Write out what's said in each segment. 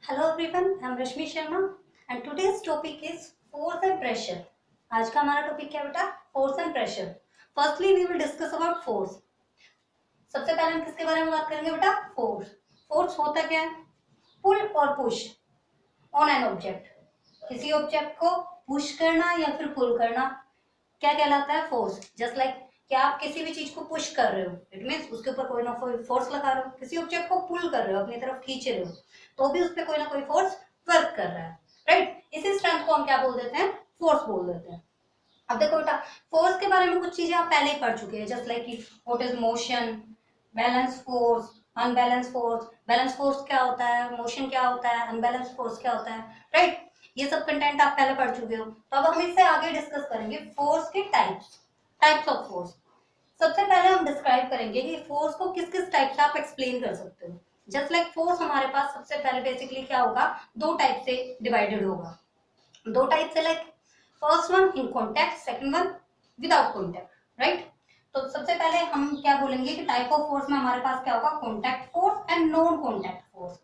Hello everyone, I am Rashmi Sharma and today's topic is force and pressure. आज का हमारा topic क्या बेटा? Force and pressure. Firstly we will discuss about force. सबसे पहले हम किसके बारे में बात करेंगे बेटा? फोर्स। फोर्स होता क्या है? पुल और पुश ऑन एन ऑब्जेक्ट। किसी ऑब्जेक्ट को पुश करना या फिर पुल करना क्या कहलाता है? फोर्स। जस्ट लाइक कि आप किसी भी चीज को पुश कर रहे हो, इट मीन्स उसके ऊपर कोई ना कोई फोर्स लगा रहे हो। किसी ऑब्जेक्ट को पुल कर रहे हो, अपनी तरफ खींच रहे हो, तो भी उस पर कोई ना कोई फोर्स वर्क कर रहा है, राइट? इसी स्ट्रेंथ को हम क्या बोल देते हैं? फोर्स बोल देते हैं। अब देखो बेटा, फोर्स के बारे में कुछ चीजें आप पहले ही पढ़ चुके हैं, just like what is motion, balance force, unbalance force. Balance force क्या होता है, मोशन क्या होता है, अनबैलेंस फोर्स क्या होता है, राइट? ये सब कंटेंट आप पहले पढ़ चुके हो। तो अब हम इससे आगे डिस्कस करेंगे फोर्स के टाइप्स, टाइप्स ऑफ फोर्स। सबसे पहले हम डिस्क्राइब करेंगे कि फोर्स को किस किस टाइप से आप एक्सप्लेन कर सकते हो। जस्ट लाइक फोर्स हमारे पास सबसे पहले बेसिकली क्या होगा, दो टाइप से डिवाइडेड होगा। दो टाइप से, like first one in contact, second one without contact, right? तो सबसे पहले हम क्या बोलेंगे कि टाइप ऑफ फोर्स में हमारे पास क्या होगा, contact force and non contact force.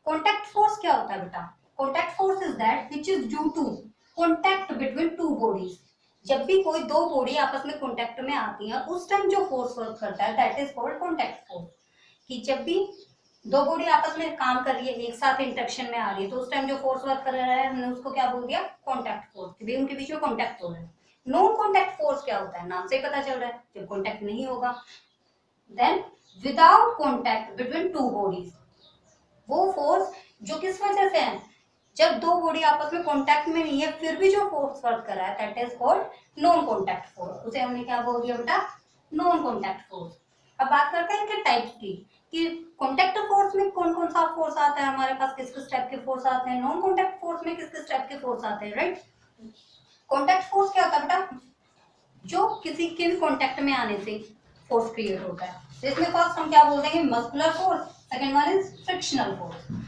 Contact force क्या होता है बेटा? Contact force is that which is due to contact between two bodies. जब भी कोई दो बॉडी आपस में कॉन्टैक्ट में आती है, उस टाइम जो फोर्स वर्क करता है that is called contact force. कि जब भी दो बॉडी आपस में काम कर रही है, एक साथ इंटरेक्शन में आ रही है, तो उस टाइम जो फोर्स वर्क कर रहा है हमने उसको क्या बोल दिया? Contact force. कि भाई उनके बीच में कॉन्टैक्ट हो रहा है। नॉन कॉन्टैक्ट फोर्स क्या होता है? नाम से ही पता चल रहा है, जब कॉन्टैक्ट नहीं होगा। Then without contact between two bodies, वो फोर्स जो किस वजह से है? जब दो बॉडी आपस में कांटेक्ट में नहीं है फिर भी जो फोर्स वर्क कर रहा है that is called non contact force. उसे हमने क्या बोल दिया बेटा? Non contact force. अब बात करते हैं इनके टाइप्स की, कि कांटेक्ट फोर्स में कौन कौन सा फोर्स आता है हमारे पास, किस किस टाइप के फोर्स आते हैं, नॉन कांटेक्ट फोर्स में किस किस टाइप के फोर्स आते हैं, राइट? कांटेक्ट फोर्स क्या होता है बेटा? जो किसी के भी कांटेक्ट में आने से फोर्स क्रिएट होता है। तो इसमें फर्स्ट हम क्या बोल देंगे? Muscular force. Second one is frictional force.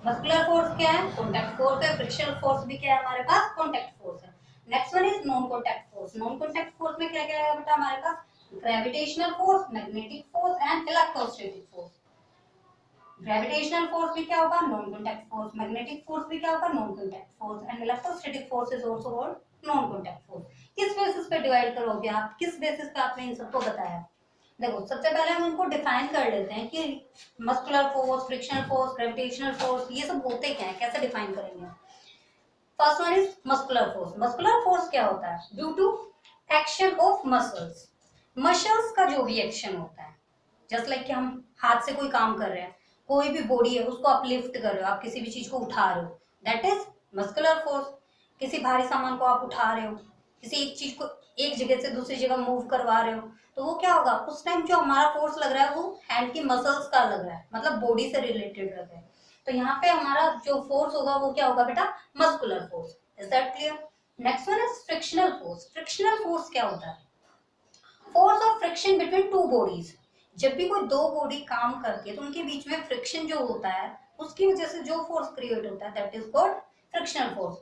Muscular force क्या है? कॉन्टैक्ट फोर्स है। फ्रिक्शनल फोर्स भी क्या है हमारे पास? कॉन्टैक्ट फोर्स है। Next one is non contact force. Non contact force में क्या क्या है बेटा हमारे पास? Gravitational force, magnetic force and electrostatic force. Gravitational force भी क्या होगा? Non contact force. Magnetic force भी क्या होगा? Non contact force. And electrostatic force is also called non contact force. किस बेसिस पे डिवाइड करोगे आप? किस बेसिस पे आपने इन सबको बताया? देखो, सबसे पहले हम इनको डिफाइन कर लेते हैं कि muscular force, frictional force, gravitational force ये सब होते क्या है, कैसे डिफाइन करेंगे। First one is muscular force. Muscular force क्या होता है? Due to action of muscles. Muscles का जो भी एक्शन होता है, जस्ट लाइक कि हम हाथ से कोई काम कर रहे हैं, कोई भी बॉडी है उसको आप लिफ्ट कर रहे हो, आप किसी भी चीज को उठा रहे हो, दैट इज मस्कुलर फोर्स। किसी भारी सामान को आप उठा रहे हो, किसी एक चीज को एक जगह से दूसरी जगह मूव करवा रहे हो, तो वो क्या होगा? उस टाइम जो हमारा फोर्स लग रहा है वो हैंड की मसल्स का लग रहा है, मतलब बॉडी से रिलेटेड लग रहा है। तो यहाँ पे हमारा जो फोर्स होगा वो क्या होगा बेटा? Muscular force. Is that clear? Next one is frictional force. Frictional force क्या होता है? Force of friction between two bodies. जब भी कोई दो बॉडी काम करती है तो उनके बीच में फ्रिक्शन जो होता है उसकी वजह से जो फोर्स क्रिएट होता है that is called frictional force.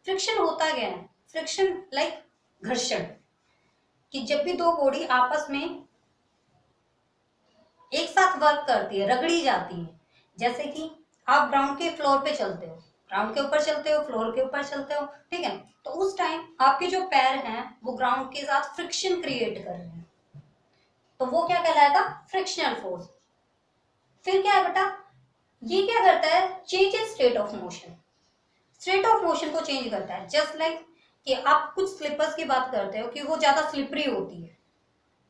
Friction होता क्या है? फ्रिक्शन लाइक घर्षण। कि जब भी दो बॉडी आपस में एक साथ वर्क करती है, रगड़ी जाती है, जैसे कि आप ग्राउंड के फ्लोर पे चलते हो, ग्राउंड के ऊपर चलते हो, फ्लोर के ऊपर चलते हो, ठीक है? तो उस टाइम आपके जो पैर हैं वो ग्राउंड के साथ फ्रिक्शन क्रिएट कर रहे हैं, तो वो क्या कहलाएगा? Frictional force. फिर क्या है बेटा? ये क्या करता है? Change in state of motion. State of motion को चेंज करता है। जस्ट लाइक कि आप कुछ स्लीपर्स की बात करते हो कि वो ज्यादा स्लिपरी होती है,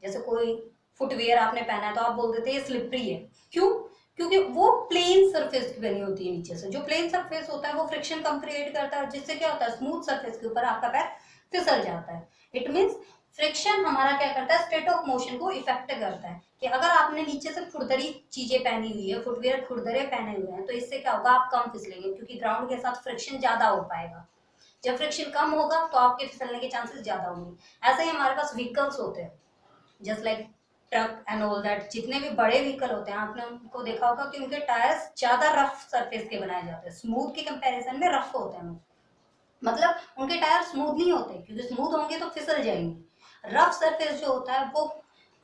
जैसे कोई फुटवेयर आपने पहना है तो आप बोल देते हैं ये स्लिपरी है। क्यों? क्योंकि वो प्लेन सरफेस की बनी होती है, नीचे से जो प्लेन सरफेस होता है वो फ्रिक्शन कम क्रिएट करता है, जिससे क्या होता है? स्मूथ सरफेस के ऊपर आपका पैर फिसल जाता है। इट मीन्स फ्रिक्शन हमारा क्या करता है? स्टेट ऑफ मोशन को इफेक्ट करता है। कि अगर आपने नीचे से खुरदरी चीजें पहनी हुई है, फुटवेयर खुरदरे पहने हुए हैं, तो इससे क्या होगा? आप कम फिसलेंगे, क्योंकि ग्राउंड के साथ फ्रिक्शन ज्यादा हो पाएगा। जब फ्रिक्शन कम होगा तो आपके फिसलने के चांसेस ज्यादा होंगे। ऐसे ही हमारे पास व्हीकल्स होते हैं, just like truck and all that. जितने भी बड़े व्हीकल होते हैं आपने उनको देखा होगा कि उनके टायर्स ज्यादा रफ सरफेस के बनाए जाते हैं, स्मूथ के कंपैरिजन में रफ होते हैं। मतलब उनके टायर स्मूथ नहीं होते, क्योंकि स्मूथ होंगे तो फिसल जाएंगे। रफ सरफेस जो होता है वो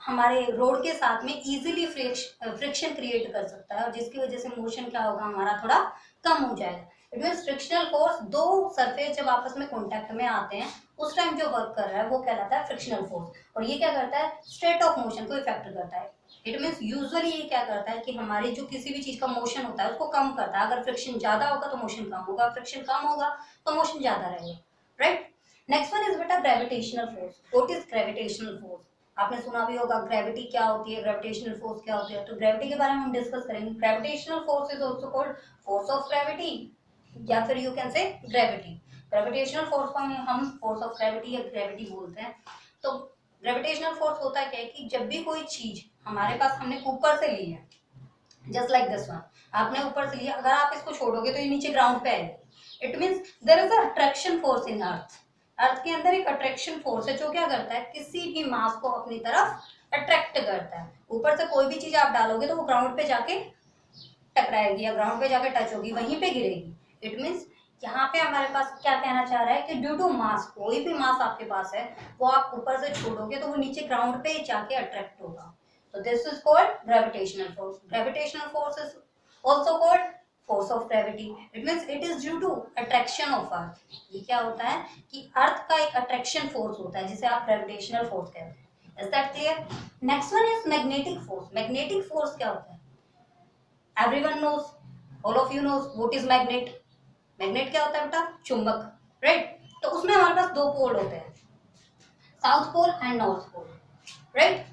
हमारे रोड के साथ में इजीली फ्रिक्शन क्रिएट कर सकता है और जिसकी वजह से मोशन क्या होगा हमारा थोड़ा कम हो जाएगा। इट मीन्स फ्रिक्शनल फोर्स, दो सरफेस जब आपस में कॉन्टेक्ट में आते हैं उस टाइम जो वर्क कर रहा है वो कहलाता है फ्रिक्शनल फोर्स। और ये क्या करता है, स्टेट ऑफ मोशन को इफेक्ट करता है। इट मीन्स यूजुअली ये क्या करता है कि हमारी जो किसी भी चीज का मोशन होता है उसको कम करता है। अगर फ्रिक्शन ज्यादा होगा तो मोशन कम होगा, फ्रिक्शन कम होगा तो मोशन ज्यादा रहेगा, राइट। नेक्स्ट वन इज बेटा gravitational force. What is gravitational force? आपने सुना भी होगा ग्रेविटी क्या होती है, ग्रेविटेशनल फोर्स क्या होती है। तो ग्रेविटी के बारे में हम डिस्कस करेंगे। Gravitational force is also called force of gravity या फिर यू कैन से ग्रेविटी। ग्रेविटेशनल फोर्स को हम फोर्स ऑफ ग्रेविटी या ग्रेविटी बोलते हैं। तो ग्रेविटेशनल फोर्स होता है क्या है कि जब भी कोई चीज हमारे पास हमने ऊपर से ली है, जस्ट लाइक दिस वन, आपने ऊपर से लिया, अगर आप इसको छोड़ोगे तो ये नीचे ग्राउंड पे आएगी। It means there is a attraction force in earth. Earth के अंदर एक अट्रैक्शन फोर्स है जो क्या करता है, किसी भी मास को अपनी तरफ अट्रैक्ट करता है। ऊपर से कोई भी चीज आप डालोगे तो वो ग्राउंड पे जाके टकराएगी या ग्राउंड पे जाके टच होगी, वहीं पे गिरेगी। इट मीन्स यहाँ पे हमारे पास क्या कहना चाह रहा है कि ड्यू टू मास, कोई भी मास आपके पास है वो आप ऊपर से छोड़ोगे तो वो नीचे ग्राउंड पे जाके अट्रैक्ट होगा। तो this is called gravitational force. Gravitational force is also called force of gravity. It means it is due to attraction of earth. ये क्या होता है कि अर्थ का एक अट्रैक्शन फोर्स होता है जिसे आप ग्रेविटेशनल फोर्स कहते हैं। Is that clear? Next one is magnetic force. Magnetic force क्या होता है? Everyone knows, all of you knows what is magnet. Magnet क्या होता है बेटा? चुंबक, राइट। तो उसमें हमारे पास दो पोल होते हैं, south pole and north pole, right.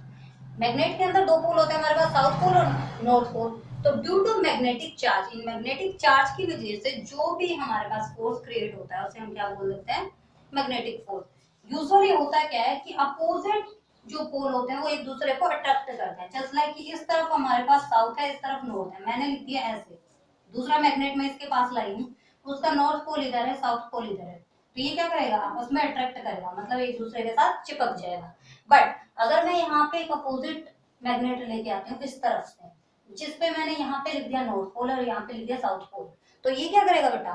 Magnet के अंदर दो पोल होते हैं हमारे पास, साउथ पोल और नॉर्थ पोल। तो ड्यू टू मैग्नेटिक चार्ज, इन मैग्नेटिक चार्ज की वजह से जो भी हमारे पास फोर्स क्रिएट होता है उसे हम क्या बोल देते हैं? Magnetic force. यूजुअली होता क्या है कि अपोजिट जो पोल होते हैं वो एक दूसरे को अट्रैक्ट करते हैं। जस्ट लाइक इस तरफ हमारे पास साउथ है, इस तरफ नॉर्थ है, मैंने लिख दिया ऐसे, दूसरा मैग्नेट मैं इसके पास लाई हूँ, उसका नॉर्थ पोल इधर है, साउथ पोल इधर है, तो ये क्या करेगा? आपस में अट्रैक्ट करेगा, मतलब एक दूसरे के साथ चिपक जाएगा। बट अगर मैं यहाँ पे एक अपोजिट मैग्नेट लेके आती हूँ इस तरफ से, जिसपे मैंने यहाँ पे लिख दिया नॉर्थ पोल और यहाँ पे लिख दिया साउथ पोल, तो ये क्या करेगा बेटा?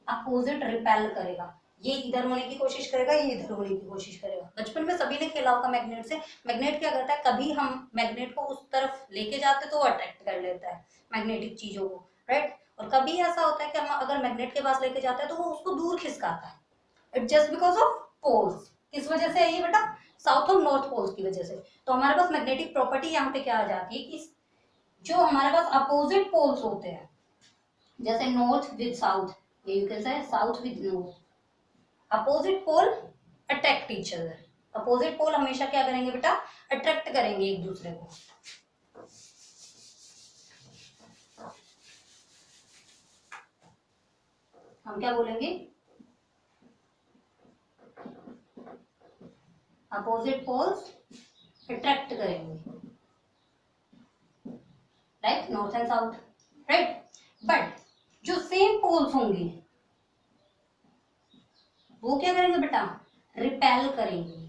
अपोजिट रिपेल करेगा। ये इधर होने की कोशिश करेगा, ये इधर होने की कोशिश करेगा। बचपन में सभी ने खेला होगा मैग्नेट से। मैग्नेट क्या करता है, कभी हम मैग्नेट को उस तरफ लेके जाते तो वो अट्रैक्ट कर लेता है मैग्नेटिक चीजों को, राइट। और कभी ऐसा होता है कि हम अगर मैग्नेट के पास लेके जाते हैं तो वो उसको दूर खिसकाता है। It just because of poles. किस वजह से है ये बेटा? साउथ और नॉर्थ पोल्स की वजह से। तो हमारे पास मैग्नेटिक प्रॉपर्टी यहाँ पे क्या आ जाती है कि जो हमारे पास अपोजिट पोल्स होते हैं, जैसे नॉर्थ विद साउथ, ये you can say south with north, opposite pole attract each other. Opposite pole हमेशा क्या करेंगे बेटा? अट्रैक्ट करेंगे एक दूसरे को। हम क्या बोलेंगे? अपोजिट पोल्स अट्रैक्ट करेंगे, right, north and south, right. But जो सेम पोल्स होंगे वो क्या करेंगे बेटा? रिपेल करेंगे।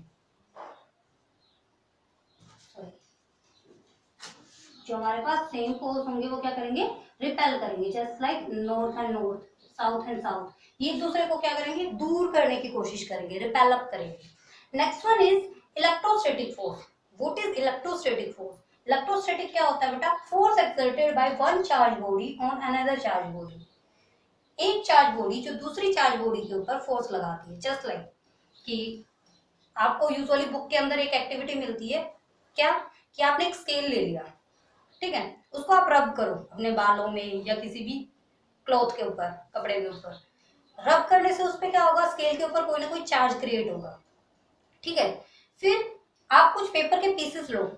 जो हमारे पास सेम पोल्स होंगे वो क्या करेंगे? रिपेल करेंगे। Just like north and north, south and south, ये एक दूसरे को क्या करेंगे? दूर करने की कोशिश करेंगे, रिपेल अप करेंगे। Next one is electrostatic force. What is electrostatic force? Electrostatic क्या होता है बेटा? Force exerted by one charge body on another charge body. एक चार्ज बॉडी जो दूसरी चार्ज बॉडी के ऊपर फोर्स लगाती है। जस्ट लाइक कि आपको यूजुअली बुक के अंदर एक एक्टिविटी मिलती है, क्या कि आपने एक स्केल ले लिया, ठीक है, उसको आप रब करो अपने बालों में या किसी भी क्लॉथ के ऊपर, कपड़े के ऊपर। रब करने से उस पर क्या होगा? स्केल के ऊपर कोई ना कोई चार्ज क्रिएट होगा, ठीक है। फिर आप कुछ पेपर के पीसेस लो,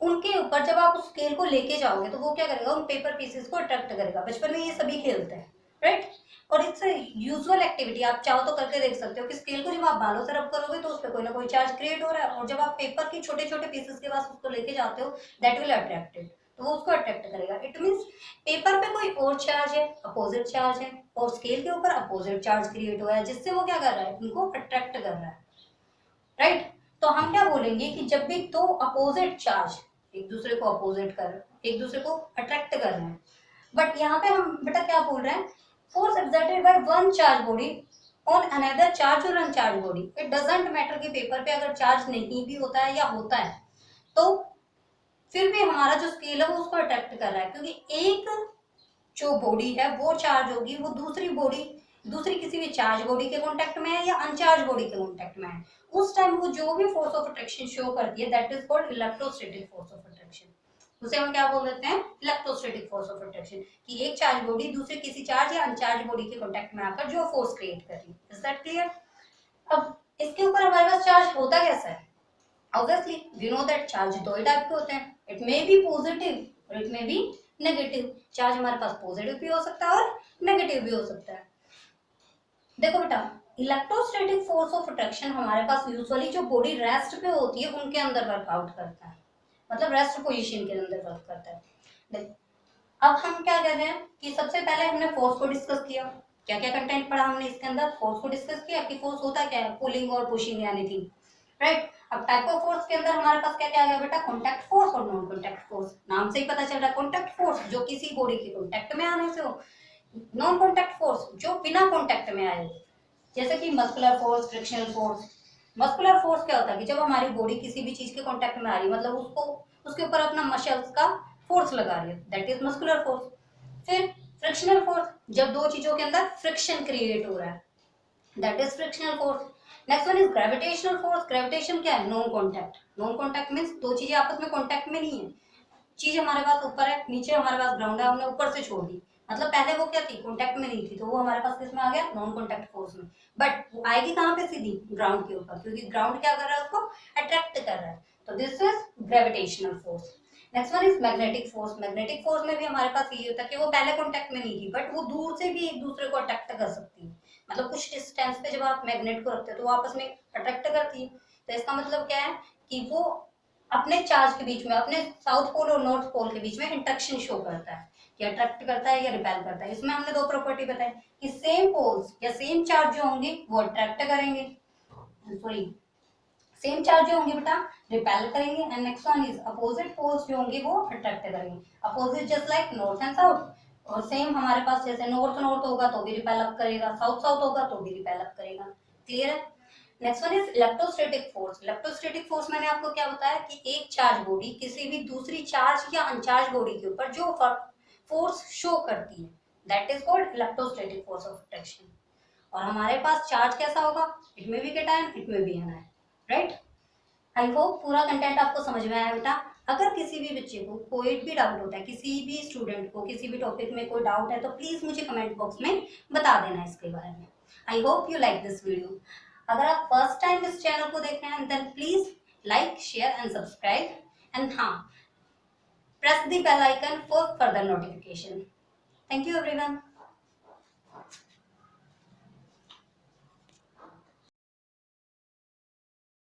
उनके ऊपर जब आप उस स्केल को लेके जाओगे तो वो क्या करेगा? उन पेपर पीसेस को अट्रैक्ट करेगा। बचपन में ये सभी खेलते हैं, राइट। और इट्स यूजुअल एक्टिविटी, आप चाहो तो करके देख सकते हो कि स्केल को जब आप बालों से रब करोगे तो उस पर कोई ना कोई चार्ज क्रिएट हो रहा है, और जब आप पेपर के छोटे छोटे पीसेस के पास उसको लेके जाते हो दैट विल अट्रैक्टेड, तो वो उसको अट्रैक्ट करेगा। इट मीन्स पेपर पे कोई और चार्ज है, अपोजिट चार्ज है, और स्केल के ऊपर अपोजिट चार्ज क्रिएट हुआ है जिससे वो क्या कर रहा है? उनको अट्रैक्ट कर रहा है, राइट। तो हम क्या बोलेंगे कि जब भी दो अपोजिट चार्ज एक दूसरे को अपोजिट कर, एक दूसरे को अट्रैक्ट कर रहे हैं, बट यहाँ पे हम बेटा क्या बोल रहे हैं? Force exerted by one charge body on another charge और uncharged body. It doesn't matter कि पेपर पे अगर चार्ज नहीं भी होता है या होता है, तो फिर भी हमारा जो स्केल है वो उसको अट्रैक्ट कर रहा है, क्योंकि एक जो बॉडी है वो चार्ज होगी, वो दूसरी किसी भी चार्ज बॉडी के कांटेक्ट में है या अनचार्ज बॉडी के कांटेक्ट में है, उस टाइम वो जो भी फोर्स ऑफ अट्रैक्शन शो करती है that is called electrostatic force of attraction. उसे हम क्या बोल देते हैं? इलेक्ट्रोस्टैटिक फोर्स ऑफ अट्रैक्शन, कि एक चार्ज बॉडी दूसरे किसी चार्ज या अनचार्ज बॉडी के कांटेक्ट में आकर जो फोर्स क्रिएट कर रही है। Is that clear? अब इसके ऊपर हमारे पास चार्ज होता कैसा है? Obviously, we know that charge दो ही टाइप के होते हैं, it may be positive और it may be negative। Charge हमारे पास पॉजिटिव भी हो सकता है और नेगेटिव भी हो सकता है। देखो बेटा, इलेक्ट्रोस्टैटिक फोर्स ऑफ अट्रैक्शन हमारे पास यूजुअली जो बॉडी रेस्ट पे होती है उनके अंदर वर्कआउट करता है, मतलब रेस्ट पोजीशन के अंदर वर्क करता है। देख, अब हम क्या कर रहे हैं कि सबसे पहले हमने फोर्स को डिस्कस किया, क्या क्या कंटेंट पढ़ा हमने इसके अंदर, फोर्स को डिस्कस किया कि फोर्स होता क्या है, पुलिंग और पुशिंग एनीथिंग, राइट। अब टाइप ऑफ फोर्स के अंदर हमारे पास क्या क्या आ गया बेटा? कॉन्टैक्ट फोर्स और नॉन कॉन्टैक्ट फोर्स। नाम से ही पता चल रहा है, कॉन्टैक्ट फोर्स जो किसी बॉडी के कॉन्टैक्ट में आने से हो, नॉन कॉन्टैक्ट फोर्स जो बिना कॉन्टैक्ट में आए, जैसे कि muscular force, frictional force. Muscular force क्या होता है कि जब हमारी बॉडी किसी भी चीज के कांटेक्ट में आ रही है, मतलब उसको उसके ऊपर अपना मसल्स का फोर्स लगा रही है, दैट इज मस्कुलर फोर्स। फिर फ्रिक्शनल फोर्स, जब दो चीजों के अंदर फ्रिक्शन क्रिएट हो रहा है, that is frictional force. Next one is gravitational force. Gravitation क्या है? Non contact. Non contact means दो चीजें आपस में कॉन्टैक्ट में नहीं है, चीज हमारे पास ऊपर है, नीचे हमारे पास ग्राउंड है, हमने ऊपर से छोड़ दी, मतलब पहले वो क्या थी? कॉन्टैक्ट में नहीं थी, तो वो हमारे पास किस में आ गया? नॉन कॉन्टैक्ट फोर्स में। बट वो आएगी कहाँ पे? सीधी ग्राउंड के ऊपर, क्योंकि ग्राउंड क्या कर रहा है? उसको अट्रैक्ट कर रहा है। तो this is gravitational force. Next one is magnetic force. Magnetic force में भी हमारे पास ये होता है कि वो पहले कॉन्टैक्ट में नहीं थी, बट वो दूर से भी एक दूसरे को अट्रैक्ट कर सकती है, मतलब कुछ डिस्टेंस पे जब आप मैग्नेट को रखते हो तो वो आपस में अट्रैक्ट करती है। तो इसका मतलब क्या है कि वो अपने चार्ज के बीच में, अपने साउथ पोल और नॉर्थ पोल के बीच में इंटरेक्शन शो करता है, कि अट्रैक्ट करता है या रिपेल करता है। इसमें हमने दो प्रॉपर्टी बताई कि सेम पोल्स या सेम चार्ज जो होंगे वो अट्रैक्ट करेंगे, सॉरी सेम चार्ज जो होंगे बेटा रिपेल करेंगे, and next one is opposite poles जो होंगे वो अट्रैक्ट करेंगे। Opposite just like north and south, और सेम हमारे पास जैसे नॉर्थ नॉर्थ होगा तो भी रिपेल अप करेगा, साउथ साउथ होगा तो भी रिपेल अप करेगा। क्लियर है? Next one is electrostatic force. Electrostatic force मैंने आपको क्या बताया कि एक चार्ज बॉडी किसी भी दूसरी चार्ज या अनचार्ज बॉडी के ऊपर जो फोर्स शो करती है that is called electrostatic force of attraction. और हमारे पास चार्ज कैसा होगा? It may be cation, it may be anion, right. I hope पूरा कंटेंट आपको समझ में आया बेटा। अगर किसी भी बच्चे को कोई भी डाउट होता है, किसी भी स्टूडेंट को किसी भी टॉपिक में कोई डाउट है, तो प्लीज मुझे कमेंट बॉक्स में बता देना इसके बारे में। I hope you like this video. अगर आप फर्स्ट टाइम इस चैनल को देख रहे हैं then please like, share and subscribe, and हाँ, press the bell icon for further notification. Thank you everyone.